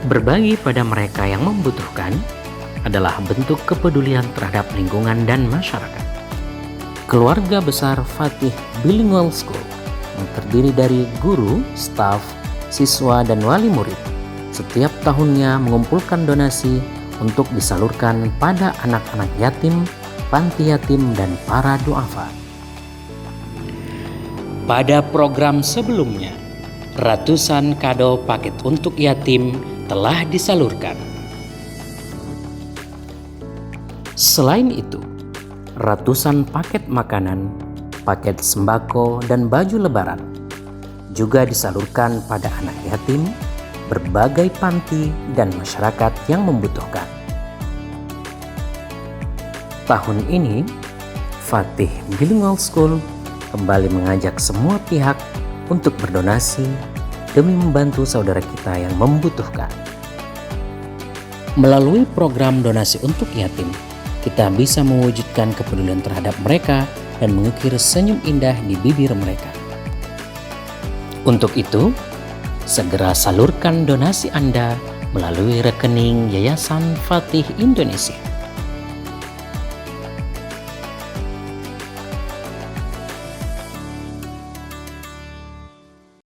Berbagi pada mereka yang membutuhkan adalah bentuk kepedulian terhadap lingkungan dan masyarakat. Keluarga besar Fatih Bilingual School yang terdiri dari guru, staf, siswa, dan wali murid setiap tahunnya mengumpulkan donasi untuk disalurkan pada anak-anak yatim, panti yatim, dan para duafa. Pada program sebelumnya, ratusan kado paket untuk yatim telah disalurkan. Selain itu, ratusan paket makanan, paket sembako, dan baju lebaran juga disalurkan pada anak yatim, berbagai panti, dan masyarakat yang membutuhkan. Tahun ini, Fatih Bilingual School kembali mengajak semua pihak untuk berdonasi demi membantu saudara kita yang membutuhkan. Melalui program donasi untuk yatim, kita bisa mewujudkan kepedulian terhadap mereka dan mengukir senyum indah di bibir mereka. Untuk itu, segera salurkan donasi Anda melalui rekening Yayasan Fatih Indonesia.